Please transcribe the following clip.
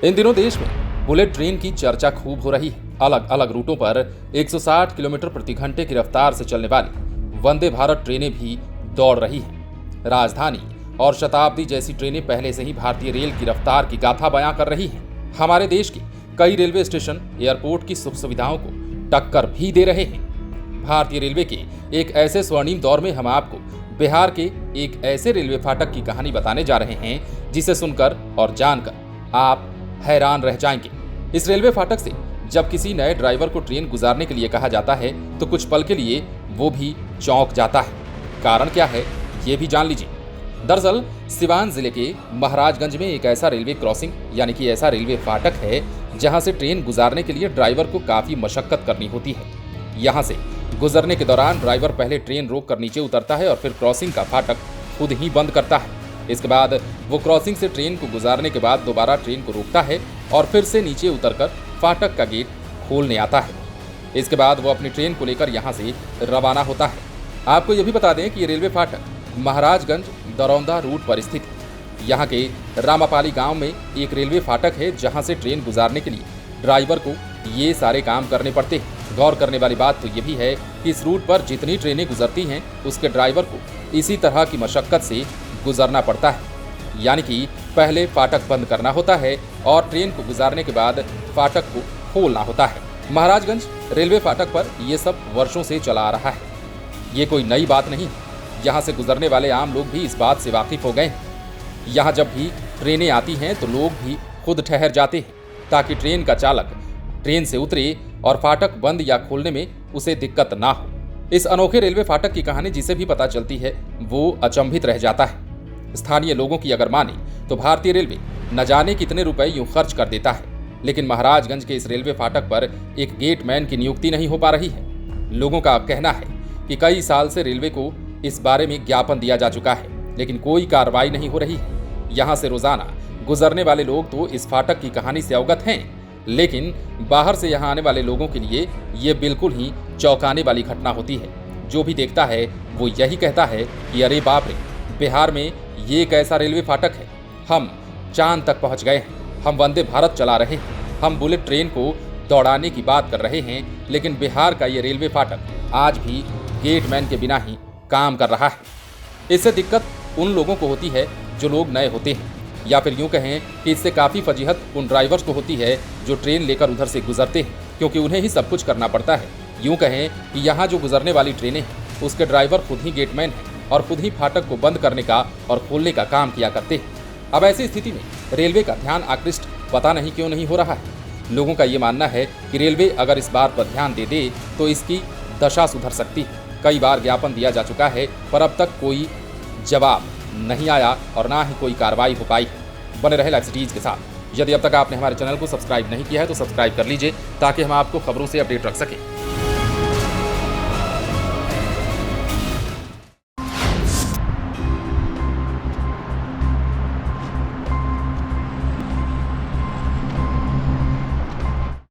इन दिनों देश में बुलेट ट्रेन की चर्चा खूब हो रही है। अलग अलग रूटों पर 160 किलोमीटर प्रति घंटे की रफ्तार से चलने वाली वंदे भारत ट्रेनें भी दौड़ रही हैं। राजधानी और शताब्दी जैसी ट्रेनें पहले से ही भारतीय रेल की रफ्तार की गाथा बयां कर रही हैं। हमारे देश के कई रेलवे स्टेशन एयरपोर्ट की सुख सुविधाओं को टक्कर भी दे रहे हैं। भारतीय रेलवे के एक ऐसे स्वर्णिम दौर में हम आपको बिहार के एक ऐसे रेलवे फाटक की कहानी बताने जा रहे हैं जिसे सुनकर और जानकर आप हैरान रह जाएंगे। इस रेलवे फाटक से जब किसी नए ड्राइवर को ट्रेन गुजारने के लिए कहा जाता है तो कुछ पल के लिए वो भी चौंक जाता है। कारण क्या है ये भी जान लीजिए। दरअसल सिवान जिले के महाराजगंज में एक ऐसा रेलवे क्रॉसिंग यानी कि ऐसा रेलवे फाटक है जहां से ट्रेन गुजारने के लिए ड्राइवर को काफी मशक्कत करनी होती है। यहां से गुजरने के दौरान ड्राइवर पहले ट्रेन रोक कर नीचे उतरता है और फिर क्रॉसिंग का फाटक खुद ही बंद करता है। इसके बाद वो क्रॉसिंग से ट्रेन को गुजारने के बाद दोबारा ट्रेन को रोकता है और फिर से नीचे उतरकर फाटक का गेट खोलने आता है। इसके बाद वो अपनी ट्रेन को लेकर यहाँ से रवाना होता है। आपको ये भी बता दें कि ये रेलवे फाटक महाराजगंज दरौंदा रूट पर स्थित है। यहाँ के रामापाली गांव में एक रेलवे फाटक है जहाँ से ट्रेन गुजारने के लिए ड्राइवर को ये सारे काम करने पड़ते हैं। गौर करने वाली बात तो ये भी है कि इस रूट पर जितनी ट्रेनें गुजरती हैं उसके ड्राइवर को इसी तरह की मशक्कत से गुजरना पड़ता है। यानी कि पहले फाटक बंद करना होता है और ट्रेन को गुजारने के बाद फाटक को खोलना होता है। महाराजगंज रेलवे फाटक पर यह सब वर्षों से चला आ रहा है। ये कोई नई बात नहीं है। यहाँ से गुजरने वाले आम लोग भी इस बात से वाकिफ हो गए हैं। यहाँ जब भी ट्रेनें आती हैं तो लोग भी खुद ठहर जाते हैं ताकि ट्रेन का चालक ट्रेन से उतरे और फाटक बंद या खोलने में उसे दिक्कत ना हो। इस अनोखे रेलवे फाटक की कहानी जिसे भी पता चलती है वो अचंभित रह जाता है। स्थानीय लोगों की अगर माने तो भारतीय रेलवे न जाने कितने रुपए यूं खर्च कर देता है, लेकिन महाराजगंज के इस रेलवे फाटक पर एक गेटमैन की नियुक्ति नहीं हो पा रही है। लोगों का कहना है कि कई साल से रेलवे को इस बारे में ज्ञापन दिया जा चुका है, लेकिन कोई कार्रवाई नहीं हो रही है। यहाँ से रोजाना गुजरने वाले लोग तो इस फाटक की कहानी से अवगत हैं, लेकिन बाहर से यहाँ आने वाले लोगों के लिए ये बिल्कुल ही चौंकाने वाली घटना होती है। जो भी देखता है वो यही कहता है कि अरे बाप रे, बिहार में ये एक ऐसा रेलवे फाटक है। हम चांद तक पहुँच गए हैं, हम वंदे भारत चला रहे हैं, हम बुलेट ट्रेन को दौड़ाने की बात कर रहे हैं, लेकिन बिहार का ये रेलवे फाटक आज भी गेटमैन के बिना ही काम कर रहा है। इससे दिक्कत उन लोगों को होती है जो लोग नए होते हैं, या फिर यूं कहें कि इससे काफ़ी फजीहत उन ड्राइवर्स को होती है जो ट्रेन लेकर उधर से गुजरते हैं, क्योंकि उन्हें ही सब कुछ करना पड़ता है। यूं कहें कि यहाँ जो गुजरने वाली ट्रेनें हैं उसके ड्राइवर खुद ही गेटमैन हैं और खुद ही फाटक को बंद करने का और खोलने का काम किया करते हैं। अब ऐसी स्थिति में रेलवे का ध्यान आकृष्ट पता नहीं क्यों नहीं हो रहा है। लोगों का ये मानना है कि रेलवे अगर इस बात पर ध्यान दे दे तो इसकी दशा सुधर सकती है। कई बार ज्ञापन दिया जा चुका है पर अब तक कोई जवाब नहीं आया और ना ही कोई कार्रवाई हो पाई है। बने रहे लाइव सिटीज के साथ। यदि अब तक आपने हमारे चैनल को सब्सक्राइब नहीं किया है तो सब्सक्राइब कर लीजिए ताकि हम आपको खबरों से अपडेट रख सकें।